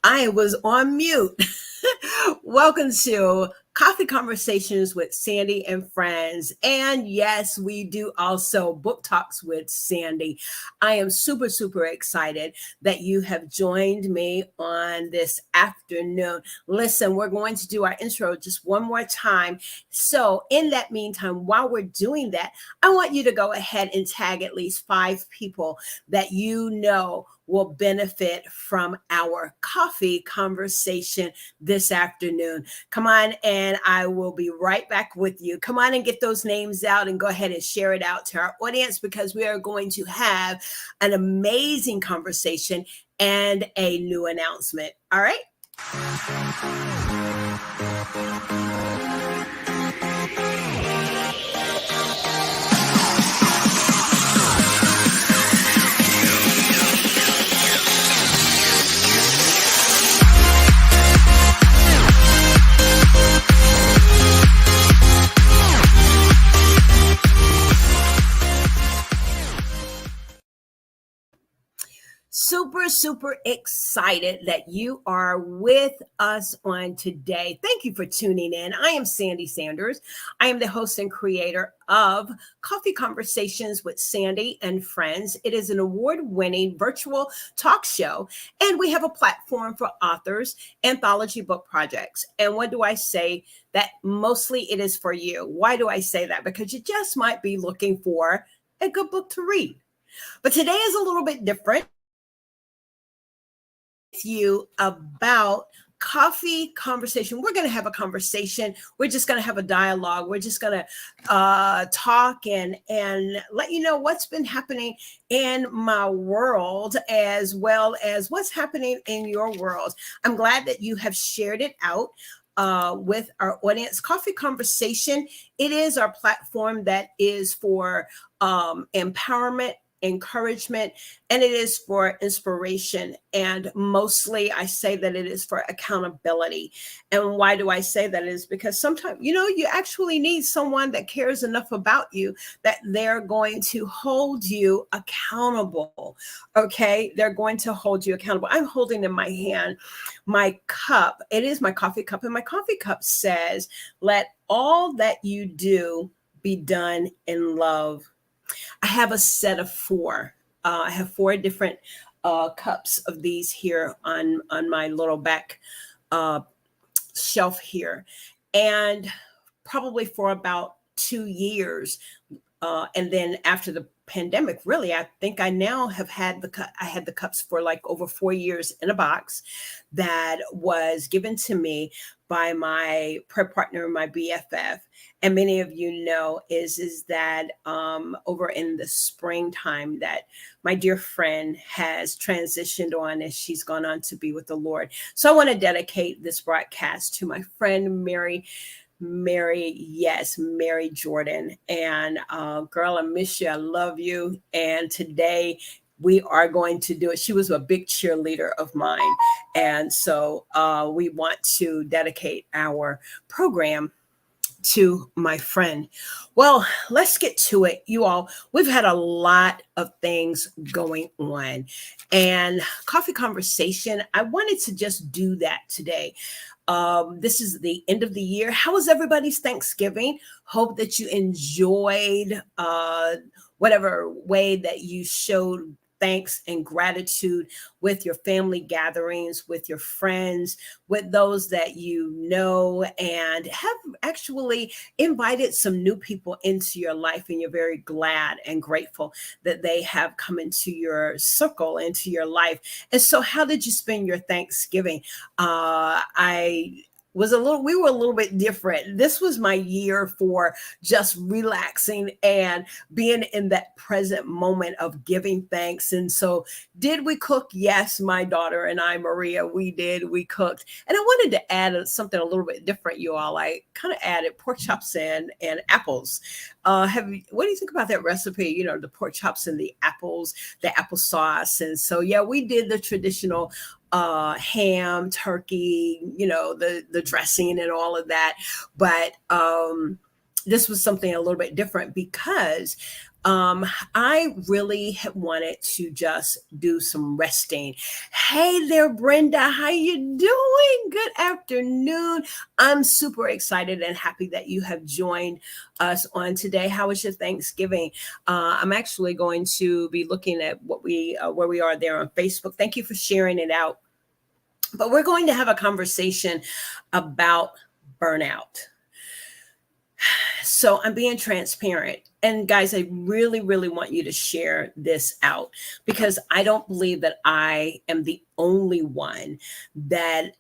I was on mute. Welcome to Coffee Conversations with Sandy and Friends. And yes, we do also book talks with Sandy. I am super excited that you have joined me on this afternoon. Listen, we're going to do our intro just one more time. So, in that meantime, while we're doing that, I want you to go ahead and tag at least 5 people that you know will benefit from our coffee conversation this afternoon. Come on, and I will be right back with you. Come on and get those names out and go ahead and share it out to our audience because we are going to have an amazing conversation and a new announcement. All right. Super excited that you are with us on today. Thank you for tuning in. I am Sandy Sanders. I am the host and creator of Coffee Conversations with Sandy and Friends. It is an award-winning virtual talk show, and we have a platform for authors, anthology book projects. And what do I say? That mostly it is for you. Why do I say that? Because you just might be looking for a good book to read. But today is a little bit different. You about coffee conversation. We're going to have a conversation. We're just going to have a dialogue. We're just going to talk and let you know what's been happening in my world as well as what's happening in your world. I'm glad that you have shared it out with our audience. Coffee Conversation, it is our platform that is for empowerment, encouragement, and it is for inspiration. And mostly I say that it is for accountability. And why do I say that? Is because sometimes, you actually need someone that cares enough about you that they're going to hold you accountable. Okay. They're going to hold you accountable. I'm holding in my hand my cup. It is my coffee cup. And my coffee cup says, let all that you do be done in love. I have a set of 4. I have 4 different cups of these here on my little back shelf here. And probably for about 2 years. And then after the pandemic, really, I think I now have had I had the cups for like over 4 years in a box that was given to me by my prep partner, my BFF. And many of you know is that over in the springtime that my dear friend has transitioned on as she's gone on to be with the Lord. So I want to dedicate this broadcast to my friend Mary Jordan. And girl, I miss you. I love you. And today we are going to do it. She was a big cheerleader of mine. And so we want to dedicate our program to my friend. Well, let's get to it. You all, we've had a lot of things going on. And Coffee Conversation, I wanted to just do that today. This is the end of the year. How was everybody's Thanksgiving? Hope that you enjoyed whatever way that you showed thanks and gratitude with your family gatherings, with your friends, with those that you know, and have actually invited some new people into your life. And you're very glad and grateful that they have come into your circle, into your life. And so, how did you spend your Thanksgiving? We were a little bit different. This was my year for just relaxing and being in that present moment of giving thanks. And so, did we cook? Yes, my daughter and I, Maria, we did. We cooked. And I wanted to add something a little bit different, you all. I kind of added pork chops and apples. What do you think about that recipe? The pork chops and the apples, the applesauce. And so, yeah, we did the traditional ham, turkey, the dressing and all of that. But this was something a little bit different because I really had wanted to just do some resting. Hey there, Brenda. How you doing? Good afternoon. I'm super excited and happy that you have joined us on today. How was your Thanksgiving? I'm actually going to be looking at what where we are there on Facebook. Thank you for sharing it out. But we're going to have a conversation about burnout. So I'm being transparent. And guys, I really, really want you to share this out because I don't believe that I am the only one that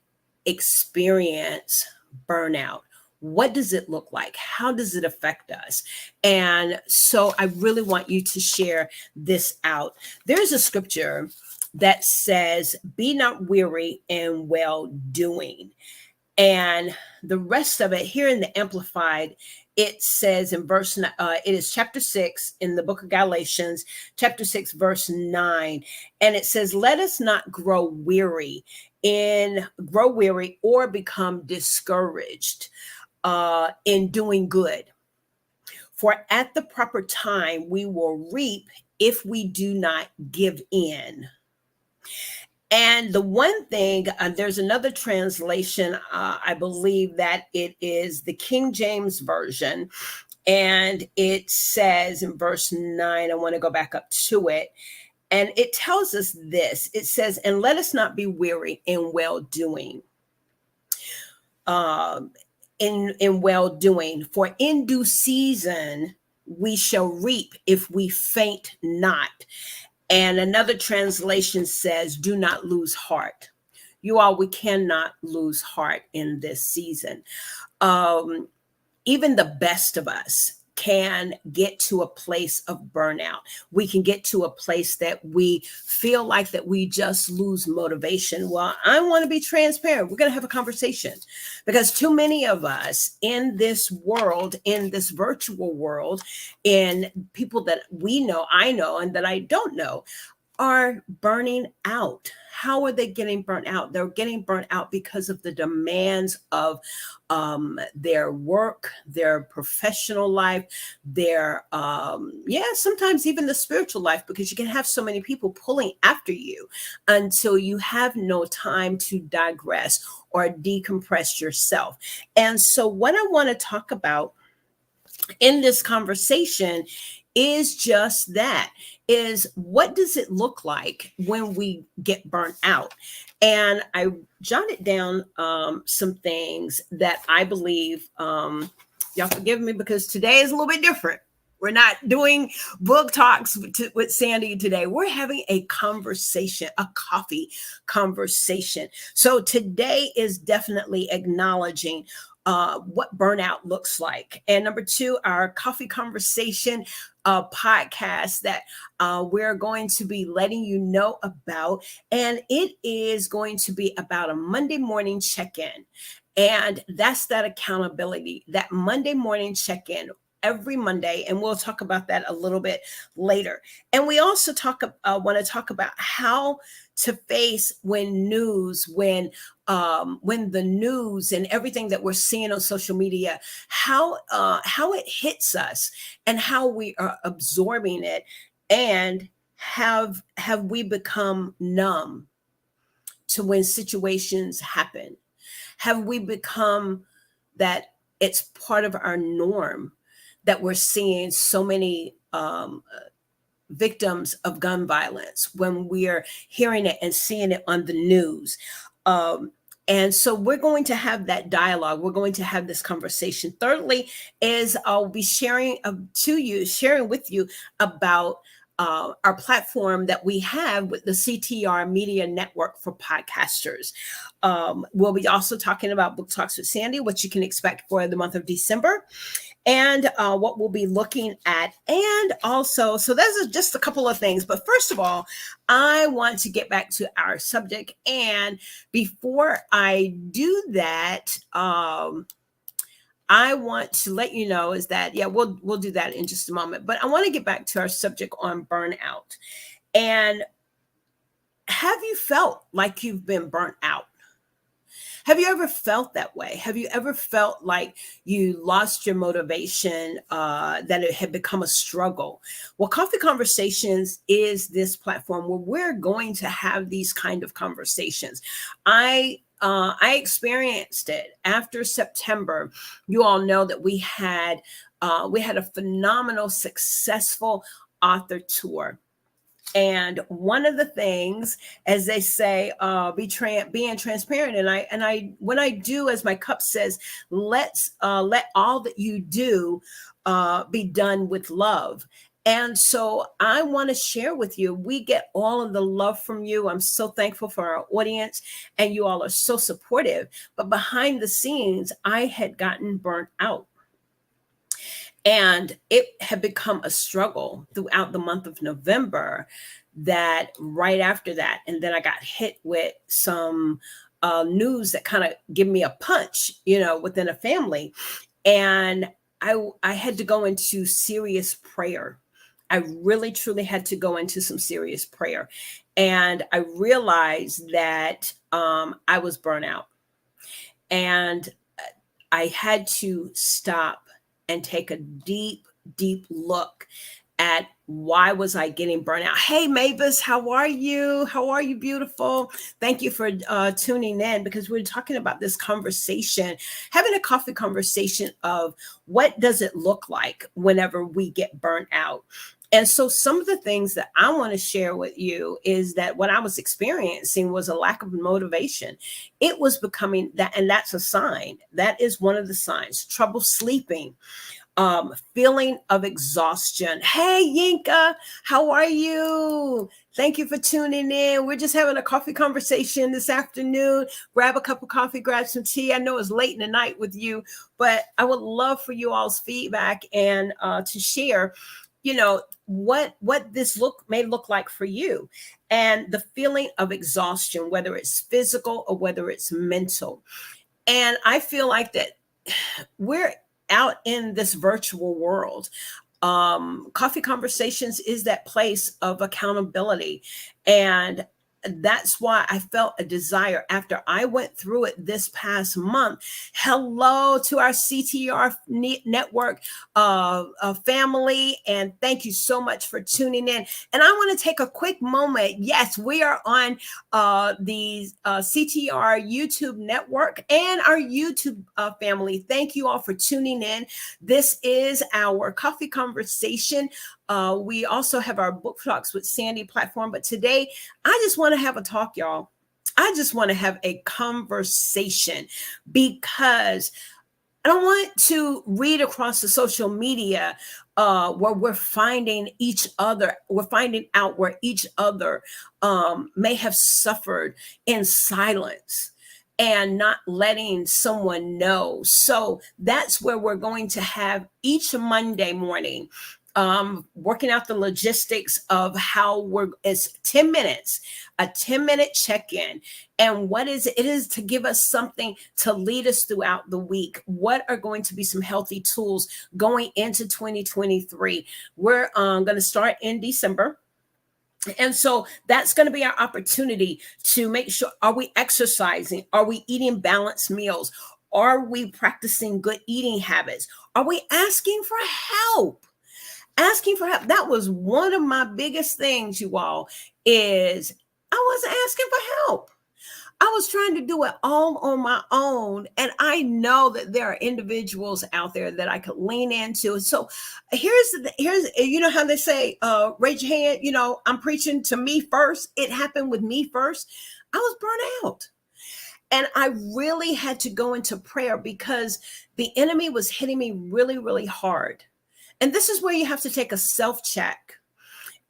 experience burnout. What does it look like? How does it affect us? And so I really want you to share this out. There's a scripture that says, "Be not weary in well doing." And the rest of it here in the Amplified, it says in it is chapter 6 in the book of Galatians, chapter 6, verse 9. And it says, "Let us not grow weary or become discouraged in doing good. For at the proper time, we will reap if we do not give in." And the one thing, there's another translation, I believe that it is the King James Version. And it says in verse 9, I want to go back up to it. And it tells us this. It says, "And let us not be weary in well doing." In well doing, for in due season we shall reap if we faint not. And another translation says, "Do not lose heart." You all, we cannot lose heart in this season. Even the best of us can get to a place of burnout. We can get to a place that we feel like that we just lose motivation. Well, I want to be transparent. We're going to have a conversation because too many of us in this world, in this virtual world, in people that we know, I know, and that I don't know, are burning out. How are they getting burnt out? They're getting burnt out because of the demands of their work, their professional life, their sometimes even the spiritual life, because you can have so many people pulling after you until you have no time to digress or decompress yourself. And so what I want to talk about in this conversation is just that, is what does it look like when we get burnt out? And I jotted down some things that I believe, y'all forgive me because today is a little bit different. We're not doing book talks with Sandy today. We're having a conversation, a coffee conversation. So today is definitely acknowledging what burnout looks like. And number two, our coffee conversation podcast that we're going to be letting you know about. And it is going to be about a Monday morning check-in. And that's that accountability, that Monday morning check-in every Monday. And we'll talk about that a little bit later. And we also want to talk about how to face when the news and everything that we're seeing on social media, how it hits us and how we are absorbing it, and have we become numb to when situations happen? Have we become that it's part of our norm that we're seeing so many victims of gun violence when we are hearing it and seeing it on the news? And so we're going to have that dialogue. We're going to have this conversation. Thirdly, is I'll be sharing with you about our platform that we have with the CTR Media Network for podcasters. We'll be also talking about Book Talks with Sandy, what you can expect for the month of December, and what we'll be looking at. And also, so those are just a couple of things. But first of all, I want to get back to our subject. And before I do that, I want to let you know is that, we'll do that in just a moment. But I want to get back to our subject on burnout. And have you felt like you've been burnt out? Have you ever felt that way? Have you ever felt like you lost your motivation, that it had become a struggle? Well, Coffee Conversations is this platform where we're going to have these kind of conversations. I experienced it after September. You all know that we had a phenomenal, successful author tour. And one of the things, as they say, being transparent. And I, when I do, as my cup says, let all that you do be done with love. And so I want to share with you, we get all of the love from you. I'm so thankful for our audience, and you all are so supportive. But behind the scenes, I had gotten burnt out. And it had become a struggle throughout the month of November, that right after that. And then I got hit with some news that kind of give me a punch, within a family. And I had to go into serious prayer. I really, truly had to go into some serious prayer. And I realized that I was burnt out. And I had to stop and take a deep, deep look at why was I getting burnt out. Hey, Mavis, how are you? How are you, beautiful? Thank you for tuning in, because we're talking about this conversation, having a coffee conversation of what does it look like whenever we get burnt out. And so some of the things that I want to share with you is that what I was experiencing was a lack of motivation. It was becoming that, and that's a sign. That is one of the signs. Trouble sleeping, feeling of exhaustion. Hey, Yinka, how are you? Thank you for tuning in. We're just having a coffee conversation this afternoon. Grab a cup of coffee, grab some tea. I know it's late in the night with you, but I would love for you all's feedback and to share, what this may look like for you, and the feeling of exhaustion, whether it's physical or whether it's mental. And I feel like that we're out in this virtual world. Coffee Conversations is that place of accountability. And that's why I felt a desire after I went through it this past month. Hello to our CTR network family, and thank you so much for tuning in. And I want to take a quick moment. Yes, we are on the CTR YouTube network and our YouTube family. Thank you all for tuning in. This is our coffee conversation. We also have our Book Talks with Sandy platform, but today I just want to have a talk, y'all. I just want to have a conversation, because I don't want to read across the social media where we're finding out where each other may have suffered in silence and not letting someone know. So that's where we're going to have each Monday morning, working out the logistics of how it's 10 minutes, a 10-minute check-in. And what is it is to give us something to lead us throughout the week. What are going to be some healthy tools going into 2023? We're going to start in December. And so that's going to be our opportunity to make sure, are we exercising? Are we eating balanced meals? Are we practicing good eating habits? Are we asking for help? Asking for help. That was one of my biggest things, you all, is I wasn't asking for help. I was trying to do it all on my own. And I know that there are individuals out there that I could lean into. So here's, how they say, raise your hand, I'm preaching to me first. It happened with me first. I was burnt out. And I really had to go into prayer because the enemy was hitting me really, really hard. And this is where you have to take a self-check.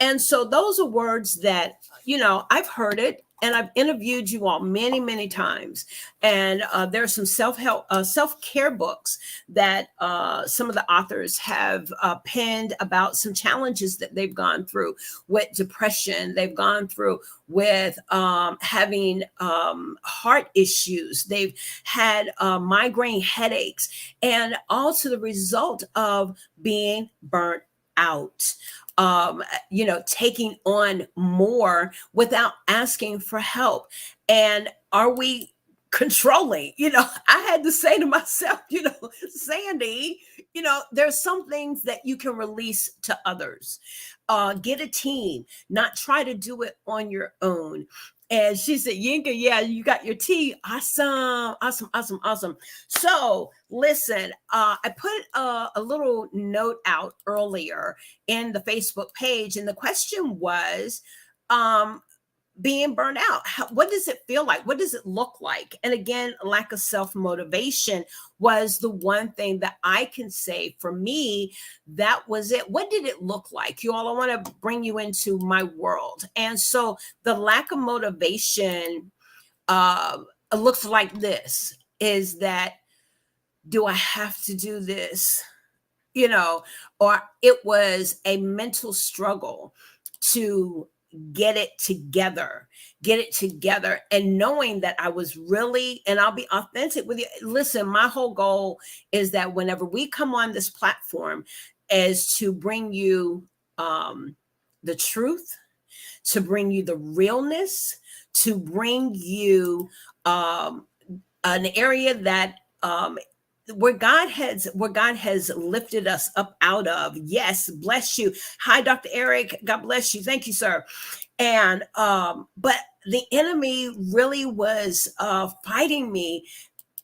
And so those are words that, I've heard it, and I've interviewed you all many, many times. And there are some self-care books that some of the authors have penned about some challenges that they've gone through with depression. They've gone through with having heart issues. They've had migraine headaches, and all to the result of being burnt out. Taking on more without asking for help. And are we controlling. I had to say to myself, Sandy, there's some things that you can release to others. Get a team, not try to do it on your own. And she said, Yinka, yeah, you got your tea. Awesome, awesome, awesome, awesome. So listen, I put a little note out earlier in the Facebook page, and the question was, being burned out. What does it feel like? What does it look like? And again, lack of self-motivation was the one thing that I can say for me, that was it. What did it look like? You all, I want to bring you into my world. And so the lack of motivation looks like this, is that, do I have to do this? Or it was a mental struggle to get it together, and knowing that I was really, and I'll be authentic with you. Listen, my whole goal is that whenever we come on this platform is to bring you the truth, to bring you the realness, to bring you an area that where God has lifted us up out of. Yes, bless you. Hi, Dr. Eric. God bless you. Thank you, sir. And but the enemy really was fighting me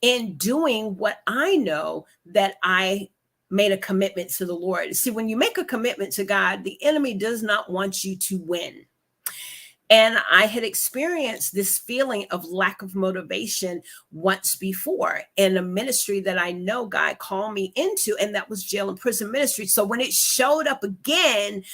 in doing what I know that I made a commitment to the Lord. See, when you make a commitment to God, the enemy does not want you to win. And I had experienced this feeling of lack of motivation once before in a ministry that I know God called me into, and that was jail and prison ministry. So when it showed up again,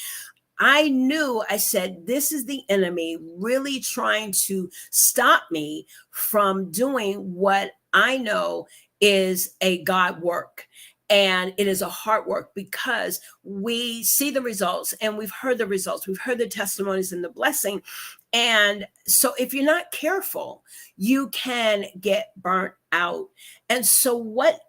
I knew, I said, this is the enemy really trying to stop me from doing what I know is a God work. And it is a hard work, because we see the results, and we've heard the results. We've heard the testimonies and the blessing. And so if you're not careful, you can get burnt out. And so what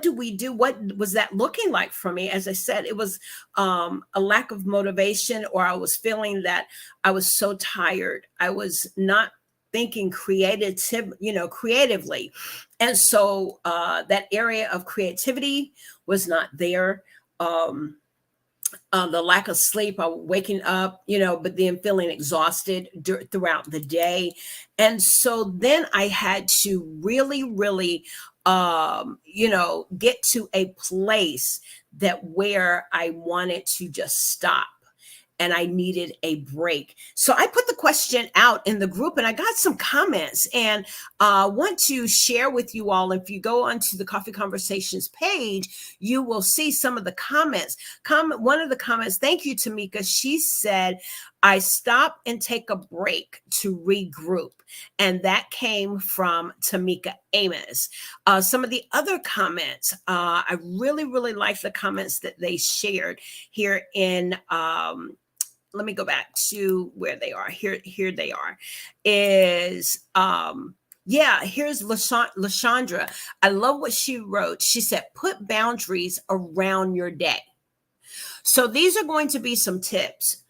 do we do? What was that looking like for me? As I said, it was a lack of motivation, or I was feeling that I was so tired. I was not thinking creatively. And so that area of creativity was not there. The lack of sleep, waking up, but then feeling exhausted throughout the day. And so then I had to really, really, get to a place that where I wanted to just stop, and I needed a break. So I put the question out in the group, and I got some comments, and want to share with you all. If you go onto the Coffee Conversations page, you will see some of the comments. One of the comments, thank you, Tamika. She said, I stop and take a break to regroup. And that came from Tamika Amos. Some of the other comments, I really, really like the comments that they shared here in, let me go back to where they are. Here they are. Here's Lashandra. I love what she wrote. She said, put boundaries around your day. So these are going to be some tips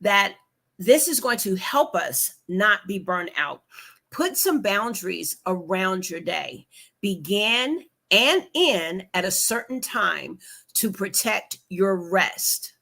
that this is going to help us not be burned out. Put some boundaries around your day. Begin and end at a certain time to protect your rest.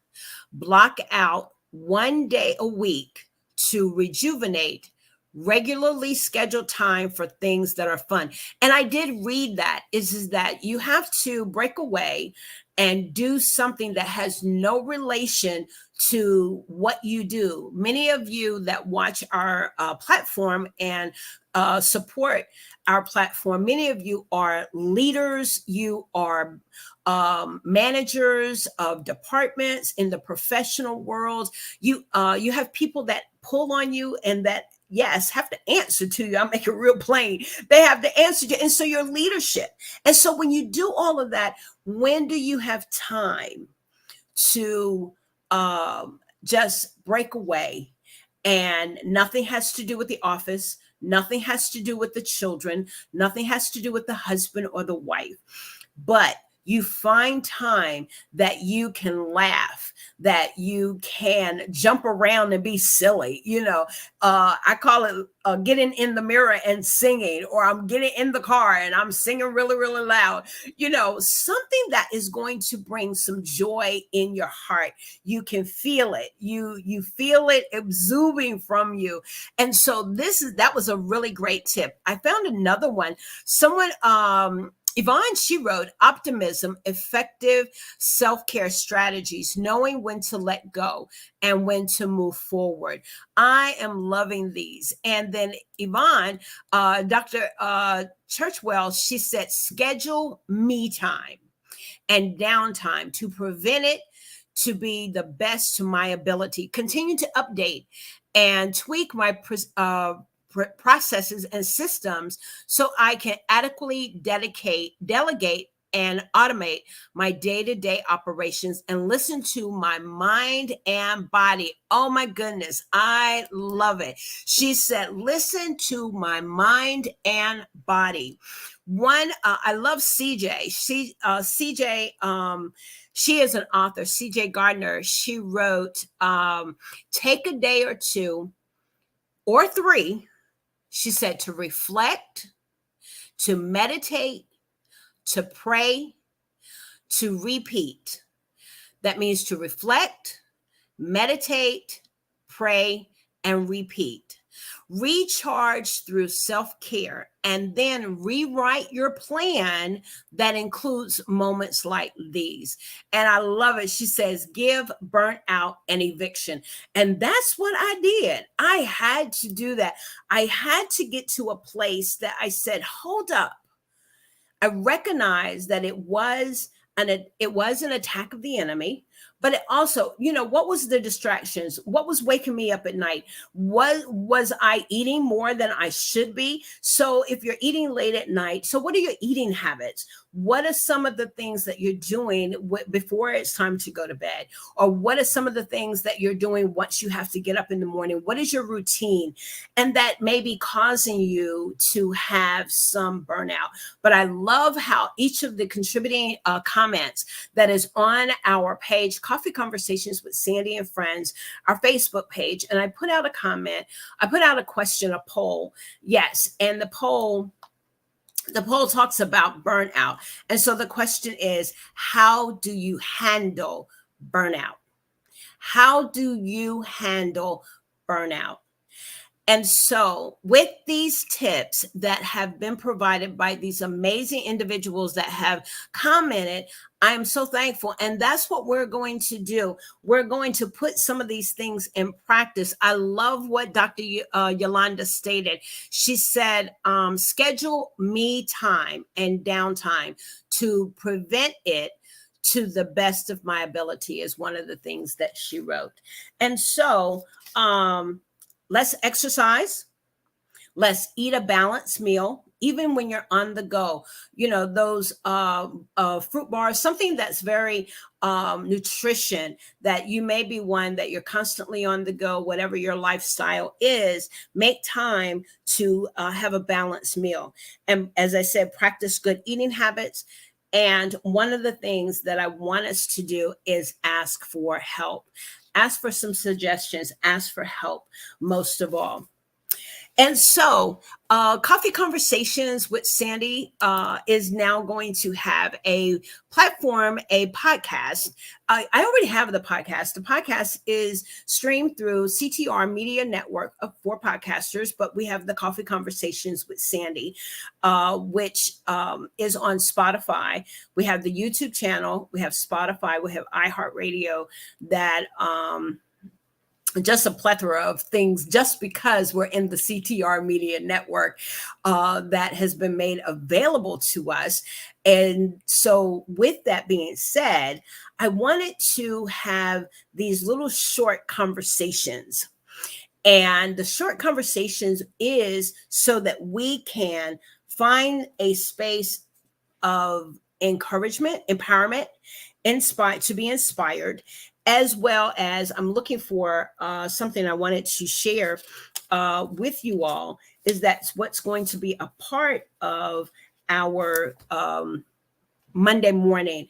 Block out one day a week to rejuvenate. Regularly scheduled time for things that are fun. And I did read that is that you have to break away and do something that has no relation to what you do. Many of you that watch our platform and support our platform, many of you are leaders, you are managers of departments in the professional world. You have people that pull on you and that, yes, have to answer to you. I'll make it real plain. They have to answer to you. And so your leadership. And so when you do all of that, when do you have time to just break away? And nothing has to do with the office. Nothing has to do with the children. Nothing has to do with the husband or the wife. But you find time that you can laugh, that you can jump around and be silly. I call it getting in the mirror and singing, or I'm getting in the car and I'm singing really, really loud. Something that is going to bring some joy in your heart. You can feel it. You feel it exuding from you. And so that was a really great tip. I found another one. Someone, Yvonne, she wrote, optimism, effective self-care strategies, knowing when to let go and when to move forward. I am loving these. And then Yvonne, Dr. Churchwell, she said, schedule me time and downtime to prevent it to be the best to my ability. Continue to update and tweak my processes and systems so I can adequately delegate, and automate my day-to-day operations and listen to my mind and body. Oh my goodness, I love it. She said, listen to my mind and body. I love CJ. She is an author, CJ Gardner. She wrote, take a day or two or three, she said, to reflect, to meditate, to pray, to repeat. That means to reflect, meditate, pray, and repeat. Recharge through self-care, and then rewrite your plan that includes moments like these. And I love it. She says, give burnout an eviction. And that's what I did. I had to do that. I had to get to a place that I said, hold up. I recognized that it was an attack of the enemy, but it also, what was the distractions? What was waking me up at night? Was I eating more than I should be? So if you're eating late at night, so what are your eating habits? What are some of the things that you're doing before it's time to go to bed? Or what are some of the things that you're doing once you have to get up in the morning? What is your routine? And that may be causing you to have some burnout. But I love how each of the contributing comments that is on our page, Coffee Conversations with Sandy and Friends, our Facebook page, and I put out a comment, I put out a question, a poll. Yes, and the poll talks about burnout. And so the question is, how do you handle burnout? How do you handle burnout? And so with these tips that have been provided by these amazing individuals that have commented, I'm so thankful. And that's what we're going to do. We're going to put some of these things in practice. I love what Dr. Yolanda stated. She said, schedule me time and downtime to prevent it to the best of my ability is one of the things that she wrote. And so, let's exercise. Let's eat a balanced meal, even when you're on the go. Those fruit bars, something that's very nutrition, that you may be one that you're constantly on the go, whatever your lifestyle is, make time to have a balanced meal. And as I said, practice good eating habits. And one of the things that I want us to do is ask for help. Ask for some suggestions, ask for help most of all. And so Coffee Conversations with Sandy is now going to have a platform, a podcast. I already have the podcast. The podcast is streamed through CTR Media Network for podcasters, but we have the Coffee Conversations with Sandy, which is on Spotify. We have the YouTube channel. We have Spotify. We have iHeartRadio that just a plethora of things, just because we're in the CTR Media Network that has been made available to us. And so with that being said, I wanted to have these little short conversations. And the short conversations is so that we can find a space of encouragement, empowerment, to be inspired, as well as I'm looking for something I wanted to share with you all, is that's what's going to be a part of our Monday morning.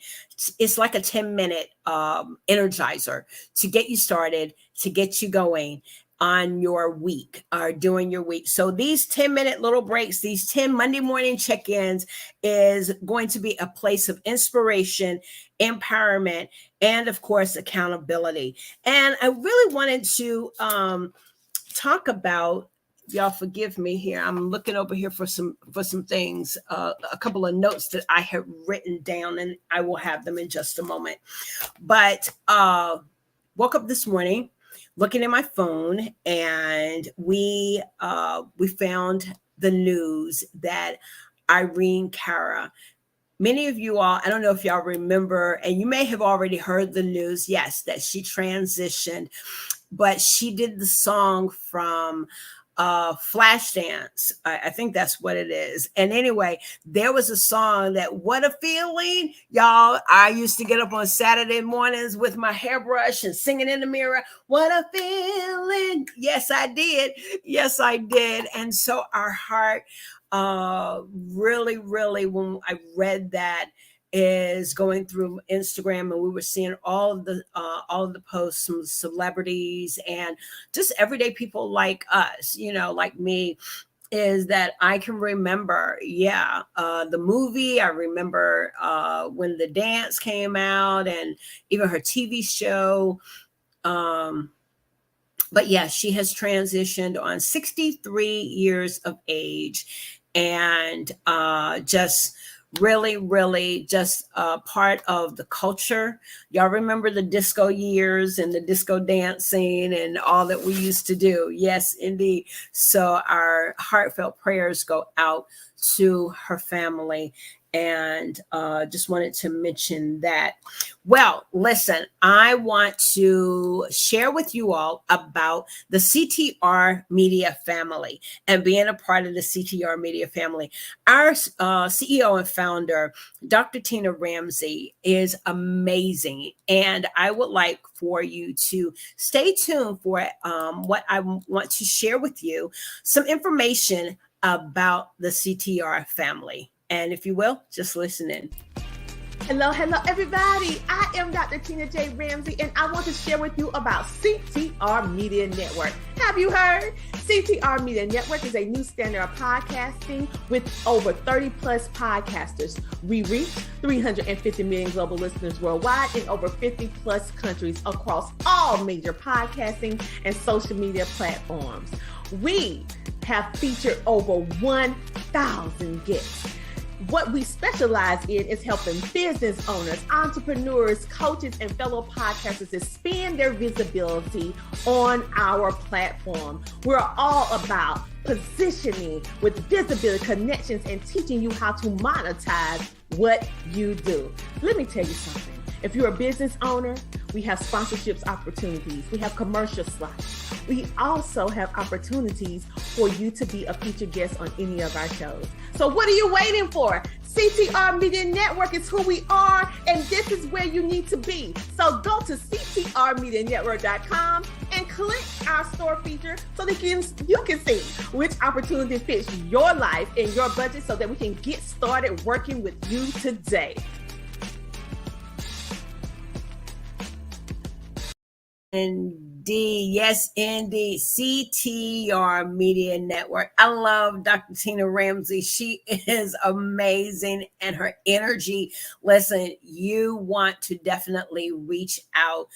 It's like a 10-minute energizer to get you started, to get you going on your week or during your week. So these 10-minute little breaks, these 10 Monday morning check-ins is going to be a place of inspiration, empowerment, and of course, accountability. And I really wanted to talk about, y'all forgive me here, I'm looking over here for some things, a couple of notes that I have written down, and I will have them in just a moment. But woke up this morning looking at my phone, and we found the news that Irene Cara, many of you all, I don't know if y'all remember, and you may have already heard the news, yes, that she transitioned, but she did the song from Flashdance. I think that's what it is. And anyway, there was a song that, what a feeling, y'all. I used to get up on Saturday mornings with my hairbrush and singing in the mirror. What a feeling. Yes, I did. Yes, I did. And so our heart really, when I read that, is going through Instagram, and we were seeing all of the posts from celebrities and just everyday people like us, like me, is that I can remember, the movie. I remember when The Dance came out, and even her TV show. But yeah, she has transitioned on 63 years of age, and just really just part of the culture. Y'all remember the disco years and the disco dancing and all that we used to do. Yes, indeed. So our heartfelt prayers go out to her family, and just wanted to mention that. Well, listen, I want to share with you all about the CTR Media family and being a part of the CTR Media family. Our CEO and founder, Dr. Tina Ramsey, is amazing, and I would like for you to stay tuned for what I want to share with you, some information about the CTR family. And if you will, just listen in. Hello, everybody. I am Dr. Tina J. Ramsey, and I want to share with you about CTR Media Network. Have you heard? CTR Media Network is a new standard of podcasting with over 30 plus podcasters. We reach 350 million global listeners worldwide in over 50 plus countries across all major podcasting and social media platforms. We have featured over 1,000 guests. What we specialize in is helping business owners, entrepreneurs, coaches, and fellow podcasters expand their visibility on our platform. We're all about positioning with visibility, connections, and teaching you how to monetize what you do. Let me tell you something. If you're a business owner, we have sponsorships opportunities. We have commercial slots. We also have opportunities for you to be a featured guest on any of our shows. So what are you waiting for? CTR Media Network is who we are, and this is where you need to be. So go to ctrmedianetwork.com and click our store feature so that you can see which opportunity fits your life and your budget so that we can get started working with you today. Indeed. Yes, indeed. CTR Media Network. I love Dr. Tina Ramsey. She is amazing, and her energy. Listen, you want to definitely reach out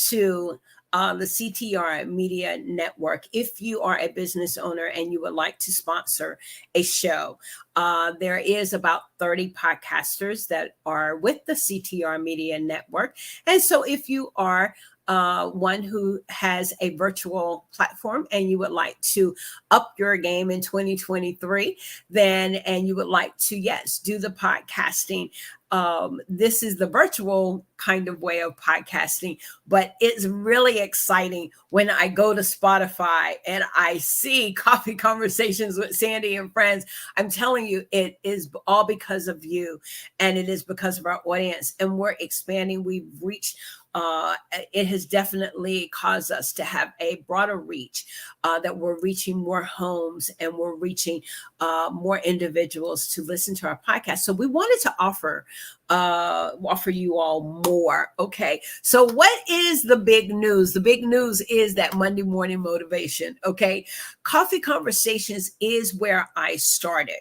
to the CTR Media Network if you are a business owner and you would like to sponsor a show. There is about 30 podcasters that are with the CTR Media Network. And so if you are one who has a virtual platform and you would like to up your game in 2023, and you would like to, yes, do the podcasting. This is the virtual kind of way of podcasting, but it's really exciting when I go to Spotify and I see Coffee Conversations with Sandy and Friends. I'm telling you, it is all because of you, and it is because of our audience, and we're expanding. We've reached it has definitely caused us to have a broader reach, that we're reaching more homes and we're reaching more individuals to listen to our podcast. So we wanted to offer you all more. Okay, so what is the big news? The big news is that Monday morning motivation. Okay, Coffee Conversations is where I started.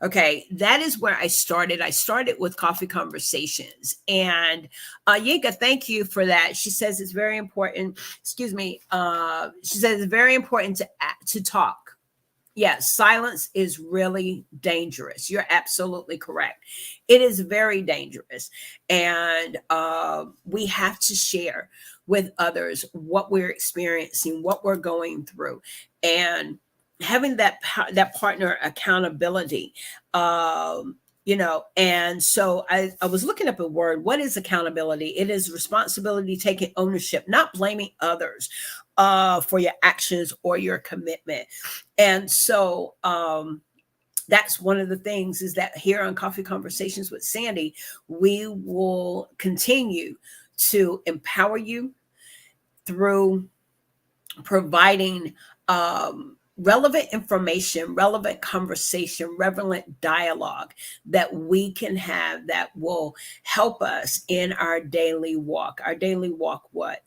Okay, that is where I started. I started with Coffee Conversations. And Yinka, thank you for that. She says it's very important. Excuse me. She says it's very important to talk. Yes, silence is really dangerous. You're absolutely correct. It is very dangerous. And we have to share with others what we're experiencing, what we're going through. And having that partner accountability, and so I was looking up a word. What is accountability? It is responsibility, taking ownership, not blaming others for your actions or your commitment. And so that's one of the things, is that here on Coffee Conversations with Sandy, we will continue to empower you through providing relevant information, relevant conversation, relevant dialogue that we can have that will help us in our daily walk. Our daily walk, what?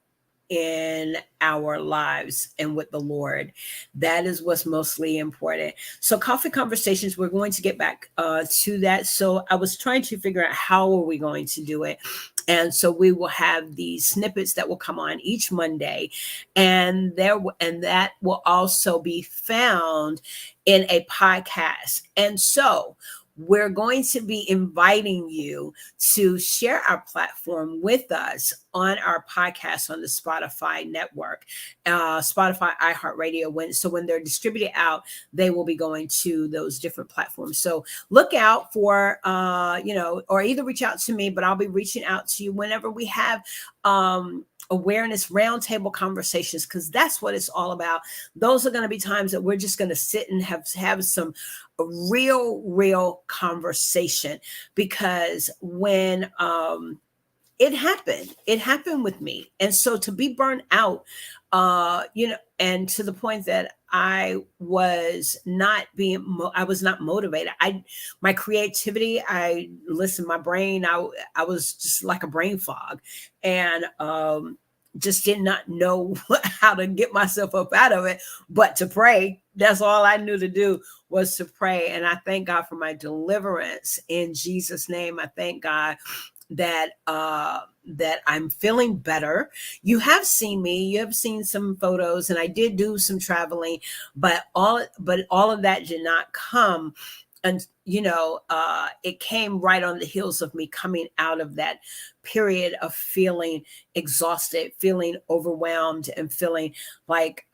In our lives and with the Lord. That is what's mostly important. So Coffee Conversations, we're going to get back to that. So I was trying to figure out how are we going to do it. And so we will have these snippets that will come on each Monday, and that will also be found in a podcast. And so we're going to be inviting you to share our platform with us on our podcast on the Spotify network, Spotify, iHeartRadio. When they're distributed out, they will be going to those different platforms. So look out for, or either reach out to me, but I'll be reaching out to you whenever we have awareness roundtable conversations, because that's what it's all about. Those are going to be times that we're just going to sit and have some real conversation, because when it happened with me. And so to be burnt out, and to the point that I was not motivated. My creativity, my brain, I was just like a brain fog, and just did not know how to get myself up out of it, but to pray. That's all I knew to do, was to pray. And I thank God for my deliverance in Jesus' name. I thank God that I'm feeling better. You have seen me, you have seen some photos, and I did do some traveling, but all of that did not come. And, it came right on the heels of me coming out of that period of feeling exhausted, feeling overwhelmed, and feeling like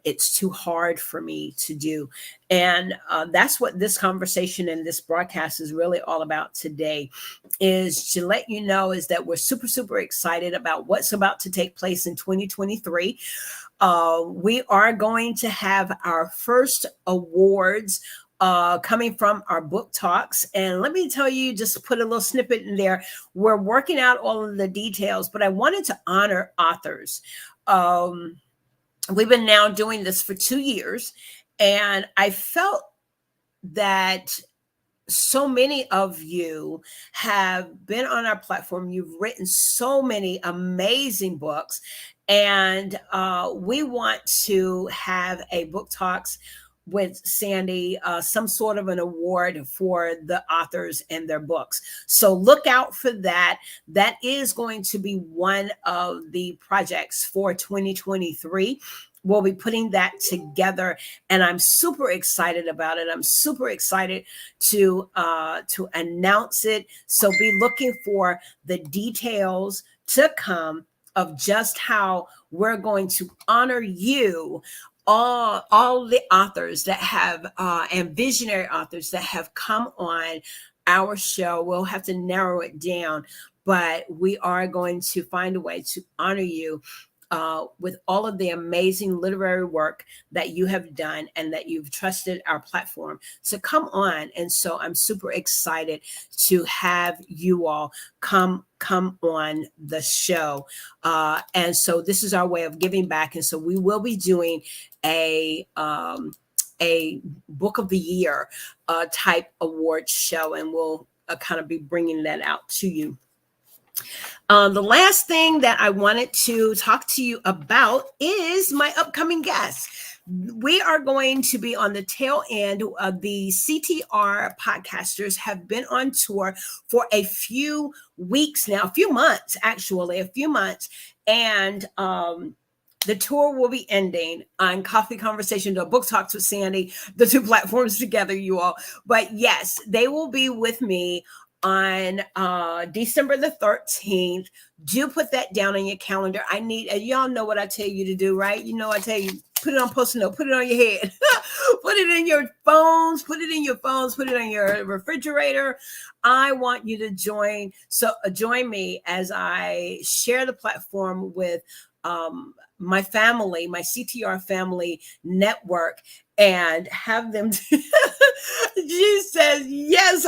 it's too hard for me to do. And that's what this conversation and this broadcast is really all about today, is to let you know is that we're super excited about what's about to take place in 2023. We are going to have our first awards coming from our book talks. And let me tell you, just put a little snippet in there. We're working out all of the details, but I wanted to honor authors. We've been now doing this for 2 years, and I felt that so many of you have been on our platform. You've written so many amazing books, and we want to have a book talks with Sandy, some sort of an award for the authors and their books. So look out for that. That is going to be one of the projects for 2023. We'll be putting that together, and I'm super excited about it. I'm super excited to announce it. So be looking for the details to come of just how we're going to honor you, all the authors that have and visionary authors that have come on our show. We'll have to narrow it down, but we are going to find a way to honor you with all of the amazing literary work that you have done and that you've trusted our platform. So come on. And so I'm super excited to have you all come on the show. And so this is our way of giving back. And so we will be doing a book of the year type award show, and we'll kind of be bringing that out to you. The last thing that I wanted to talk to you about is my upcoming guest. We are going to be on the tail end of the CTR podcasters have been on tour for a few weeks now, a few months. And the tour will be ending on Coffee Conversation to Book Talks with Sandy, the two platforms together, you all. But yes, they will be with me on December the 13th. Do put that down on your calendar. I need, y'all know what I tell you to do, right? You know, I tell you, put it on Post-it note, put it on your head, put it in your phones, put it on your refrigerator. I want you to join me as I share the platform with my family, my CTR family network, and have them. She says, yes,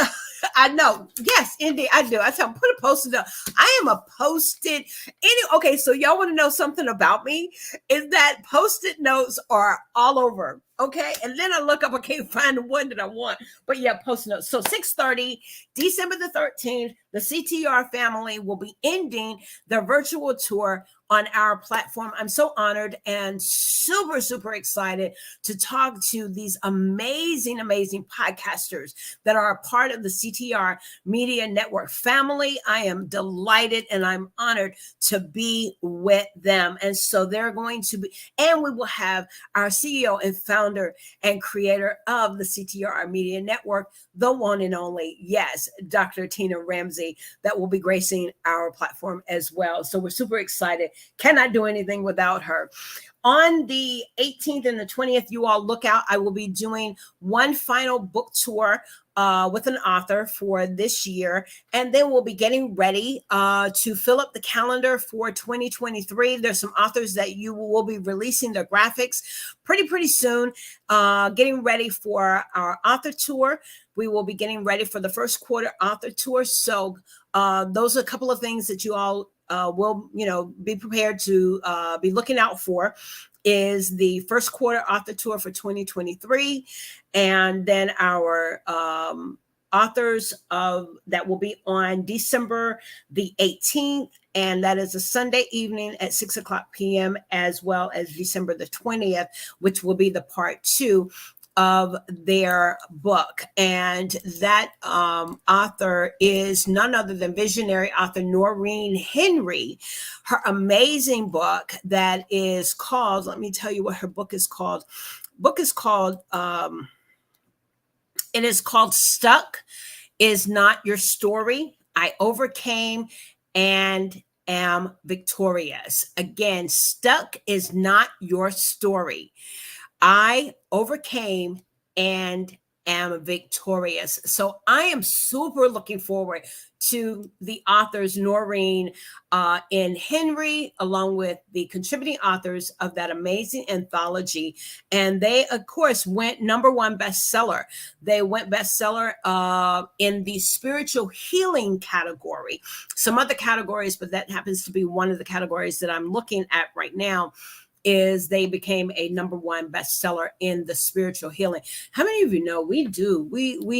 I know. Yes, indeed, I do. I tell them, put a Post-it up. I am a Post-it. Okay, so y'all want to know something about me? Is that Post-it notes are all over. Okay, and then I look up, I can't find the one that I want. But yeah, Post-it notes. So 6:30, December the 13th, the CTR family will be ending their virtual tour on our platform. I'm so honored and super, super excited to talk to these amazing podcasters that are a part of the CTR Media Network family. I am delighted and I'm honored to be with them. And so they're going to be, and we will have our CEO and founder and creator of the CTR Media Network, the one and only, yes, Dr. Tina Ramsey, that will be gracing our platform as well. So we're super excited. Cannot do anything without her. On the 18th and the 20th, you all look out. I will be doing one final book tour with an author for this year. And then we'll be getting ready to fill up the calendar for 2023. There's some authors that you will be releasing their graphics pretty soon, getting ready for our author tour. We will be getting ready for the first quarter author tour. So those are a couple of things that you all will, be prepared to be looking out for. Is the first quarter author tour for 2023, and then our authors that will be on December the 18th, and that is a Sunday evening at 6:00 p.m., as well as December the 20th, which will be the part 2 of their book. And that author is none other than visionary author Noreen Henry. Her amazing book that is called, let me tell you what her book is called. It is called Stuck Is Not Your Story. I Overcame and Am Victorious. Again, Stuck Is Not Your Story. I overcame and am victorious. So I am super looking forward to the authors, Noreen and Henry, along with the contributing authors of that amazing anthology. And they, of course, went #1 bestseller. They went bestseller in the spiritual healing category. Some other categories, but that happens to be one of the categories that I'm looking at right now, is they became a #1 bestseller in the spiritual healing. How many of you know we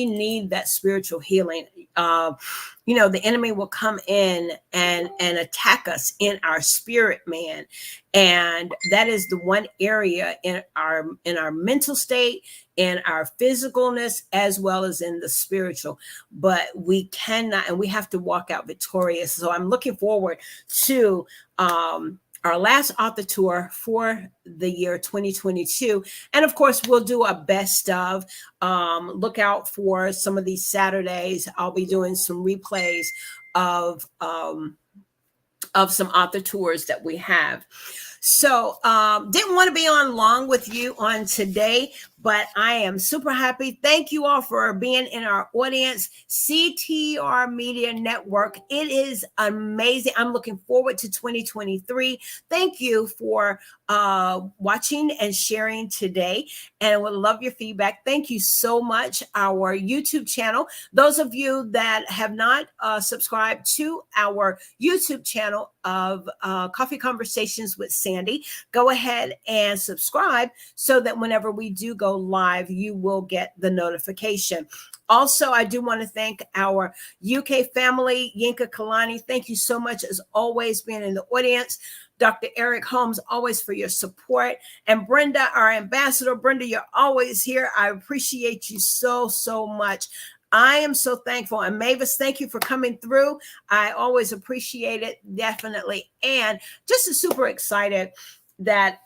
need that spiritual healing? The enemy will come in and attack us in our spirit, man. And that is the one area in our mental state, in our physicalness, as well as in the spiritual. But we cannot, and we have to walk out victorious. So I'm looking forward to our last author tour for the year 2022. And of course, we'll do a best of. Look out for some of these Saturdays. I'll be doing some replays of some author tours that we have. So, didn't want to be on long with you on today, but I am super happy. Thank you all for being in our audience. CTR Media Network. It is amazing. I'm looking forward to 2023. Thank you for watching and sharing today, and I would love your feedback. Thank you so much. Our YouTube channel, those of you that have not subscribed to our YouTube channel of Coffee Conversations with Sandy, go ahead and subscribe so that whenever we do go live, you will get the notification. Also, I do want to thank our UK family, Yinka Kalani. Thank you so much, as always, being in the audience. Dr. Eric Holmes, always for your support. And Brenda, our ambassador. Brenda, you're always here. I appreciate you so, so much. I am so thankful. And Mavis, thank you for coming through. I always appreciate it, definitely. And just super excited that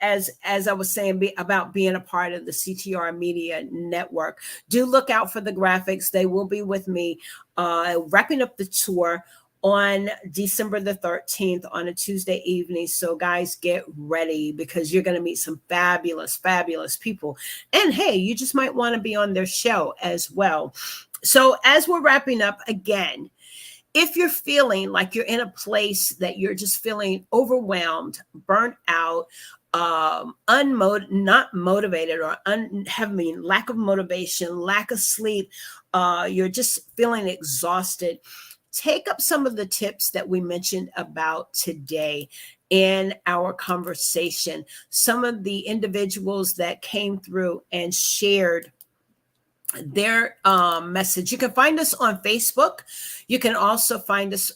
as I was saying about being a part of the CTR Media Network. Do look out for the graphics. They will be with me wrapping up the tour on December the 13th on a Tuesday evening. So guys, get ready, because you're going to meet some fabulous, fabulous people. And hey, you just might want to be on their show as well. So as we're wrapping up again, if you're feeling like you're in a place that you're just feeling overwhelmed, burnt out, not motivated, or having lack of motivation, lack of sleep, you're just feeling exhausted, take up some of the tips that we mentioned about today in our conversation. Some of the individuals that came through and shared their message. You can find us on Facebook. You can also find us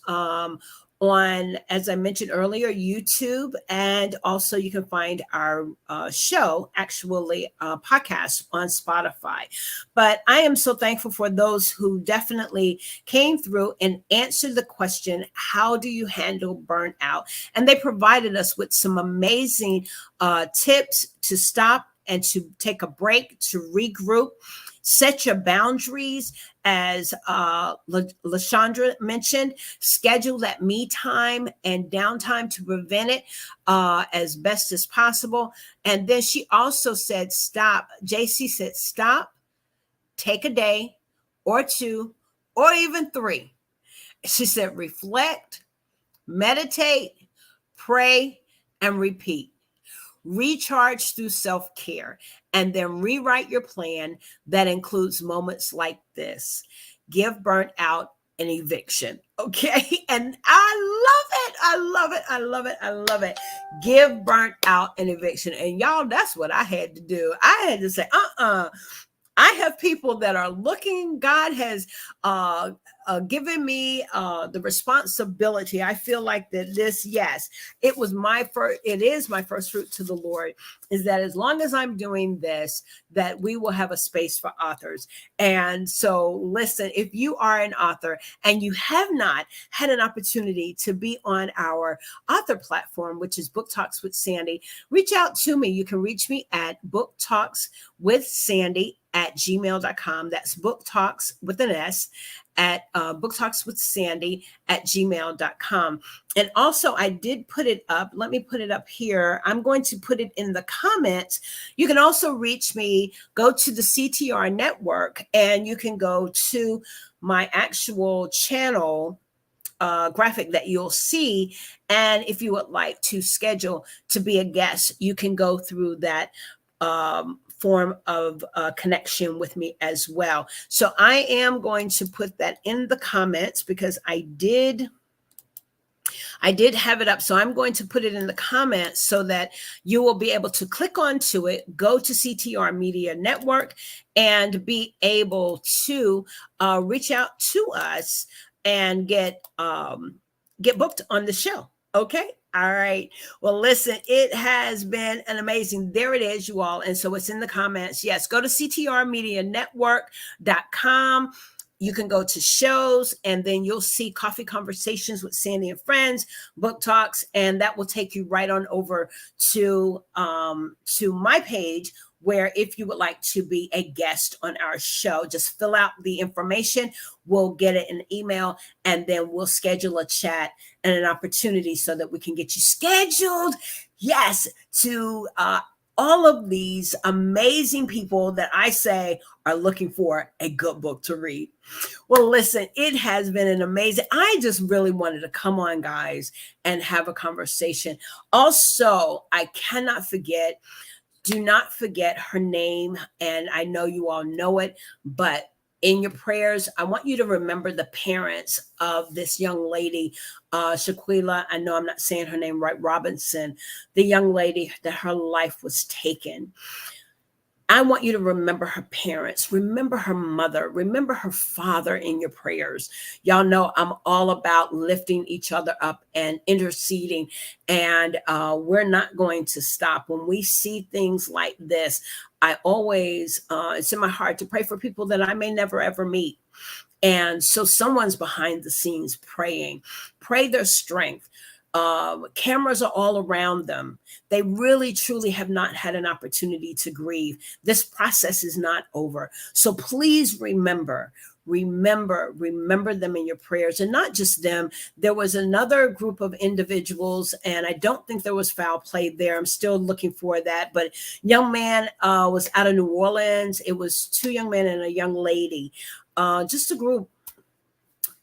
on, as I mentioned earlier, YouTube, and also you can find our show, actually podcast, on Spotify. But I am so thankful for those who definitely came through and answered the question, how do you handle burnout? And they provided us with some amazing tips to stop and to take a break, to regroup. Set your boundaries, as LaShondra mentioned. Schedule that me time and downtime to prevent it as best as possible. And then she also said, stop. JC said, stop, take a day or two or even 3. She said, reflect, meditate, pray, and repeat. Recharge through self-care, and then rewrite your plan that includes moments like this. Give burnout an eviction. Okay. And I love it. I love it. I love it. I love it. Give burnout an eviction. And y'all, that's what I had to do. I had to say, I have people that are looking. God has given me the responsibility. I feel like that this, yes, it is my first fruit to the Lord, is that as long as I'm doing this, that we will have a space for authors. And so listen, if you are an author and you have not had an opportunity to be on our author platform, which is Book Talks with Sandy, reach out to me. You can reach me at booktalkswithsandy@gmail.com. That's Book Talks with an S at booktalkswithsandy@gmail.com. And also, I did put it up. Let me put it up here. I'm going to put it in the comments. You can also reach me. Go to the CTR network, and you can go to my actual channel graphic that you'll see. And if you would like to schedule to be a guest, you can go through that form of connection with me as well. So I am going to put that in the comments, because I did have it up. So I'm going to put it in the comments so that you will be able to click onto it, go to CTR Media Network, and be able to reach out to us and get booked on the show. Okay. All right. Well, listen, it has been an amazing. There it is, you all. And so it's in the comments. Yes. Go to ctrmedianetwork.com. You can go to shows, and then you'll see Coffee Conversations with Sandy and Friends, Book Talks, and that will take you right on over to my page, where if you would like to be a guest on our show, just fill out the information. We'll get it in email, and then we'll schedule a chat and an opportunity so that we can get you scheduled. Yes, to all of these amazing people that I say are looking for a good book to read. Well, listen, it has been an amazing, I just really wanted to come on, guys, and have a conversation. Also, I cannot forget, do not forget her name. And I know you all know it, but in your prayers, I want you to remember the parents of this young lady, Shaquila. I know I'm not saying her name right, Robinson, the young lady that her life was taken. I want you to remember her parents, remember her mother, remember her father in your prayers. Y'all know I'm all about lifting each other up and interceding, and we're not going to stop. When we see things like this, I always, it's in my heart to pray for people that I may never ever meet. And so someone's behind the scenes praying, pray their strength. Cameras are all around them. They really, truly have not had an opportunity to grieve. This process is not over. So please remember them in your prayers, and not just them. There was another group of individuals, and I don't think there was foul play there. I'm still looking for that. But young man was out of New Orleans. It was two young men and a young lady, just a group.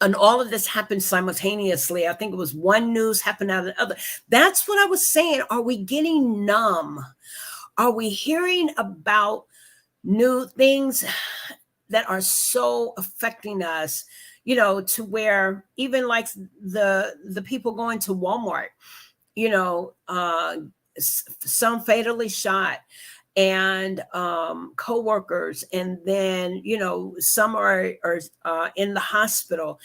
And all of this happened simultaneously. I think it was one news happened out of the other. That's what I was saying. Are we getting numb? Are we hearing about new things that are so affecting us, to where even like the people going to Walmart, some fatally shot, and co-workers, and then some are in the hospital.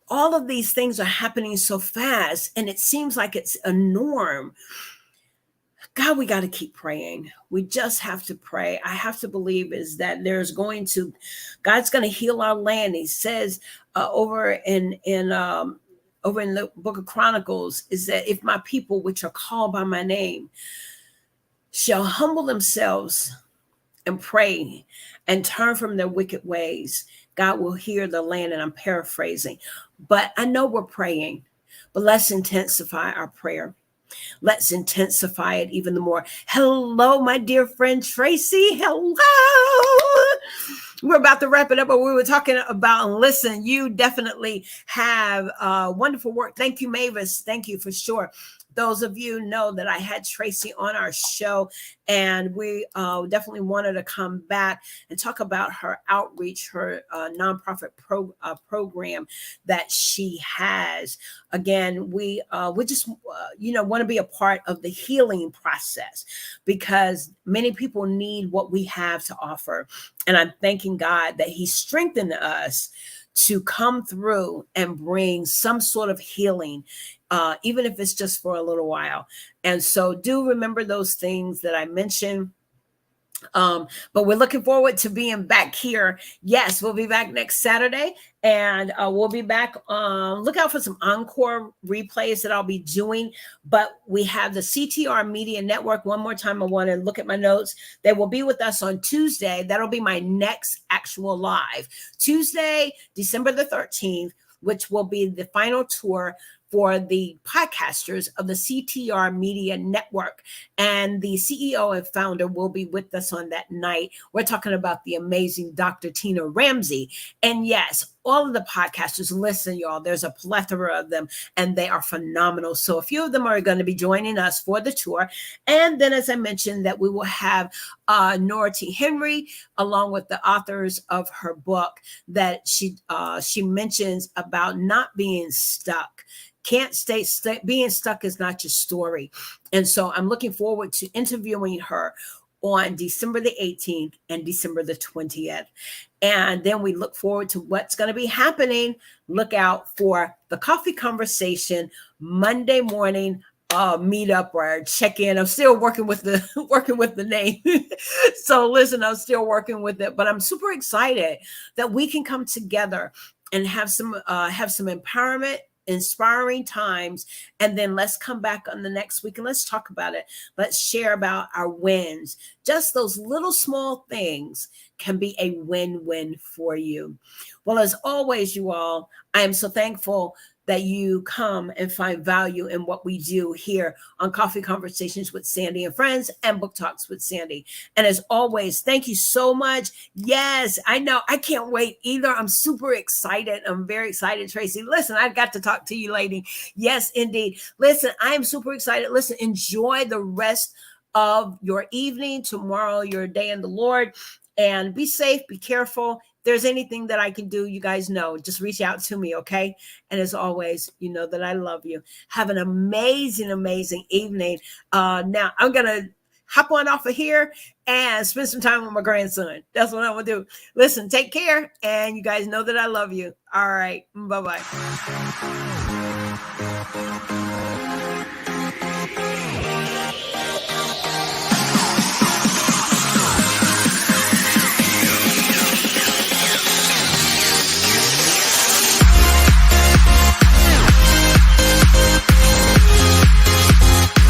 All of these things are happening so fast, and it seems like it's a norm. God, we got to keep praying. We just have to pray. I have to believe is that God's going to heal our land. He says over in the book of Chronicles is that if my people, which are called by my name, shall humble themselves and pray and turn from their wicked ways, God will hear the land. And I'm paraphrasing, but I know we're praying, but let's intensify our prayer. Let's intensify it even the more. Hello, my dear friend Tracy. Hello. We're about to wrap it up, but we were talking about, listen, you definitely have wonderful work. Thank you, Mavis. Thank you for sure. Those of you know that I had Tracy on our show, and we definitely wanted to come back and talk about her outreach, her nonprofit program that she has. Again, we just want to be a part of the healing process, because many people need what we have to offer, and I'm thanking God that He strengthened us to come through and bring some sort of healing, even if it's just for a little while. And so do remember those things that I mentioned. But we're looking forward to being back here. Yes, we'll be back next Saturday, and we'll be back. Look out for some encore replays that I'll be doing. But we have the CTR Media Network. One more time, I want to look at my notes. They will be with us on Tuesday. That'll be my next actual live. Tuesday, December the 13th, which will be the final tour for the podcasters of the CTR Media Network. And the CEO and founder will be with us on that night. We're talking about the amazing Dr. Tina Ramsey. And yes, all of the podcasters, listen, y'all, there's a plethora of them, and they are phenomenal. So a few of them are going to be joining us for the tour. And then, as I mentioned, that we will have Nora T. Henry, along with the authors of her book that she mentions about not being stuck. Can't stay stuck. Being stuck is not your story. And so I'm looking forward to interviewing her on December the 18th and December the 20th. And then we look forward to what's going to be happening. Look out for the coffee conversation Monday morning meetup or check in. I'm still working with the name. So listen, I'm still working with it, but I'm super excited that we can come together and have some empowerment, inspiring times. And then let's come back on the next week and let's talk about it. Let's share about our wins. Just those little small things can be a win-win for you. Well, as always, you all, I am so thankful that you come and find value in what we do here on Coffee Conversations with Sandy and Friends and Book Talks with Sandy. And as always, thank you so much. Yes, I know. I can't wait either. I'm super excited. I'm very excited, Tracy. Listen, I got to talk to you, lady. Yes, indeed. Listen, I am super excited. Listen, enjoy the rest of your evening, tomorrow, your day in the Lord, and be safe, be careful. If there's anything that I can do, you guys know, just reach out to me, okay? And as always, you know that I love you. Have an amazing, amazing evening. Now, I'm going to hop on off of here and spend some time with my grandson. That's what I'm going to do. Listen, take care, and you guys know that I love you. All right, bye-bye.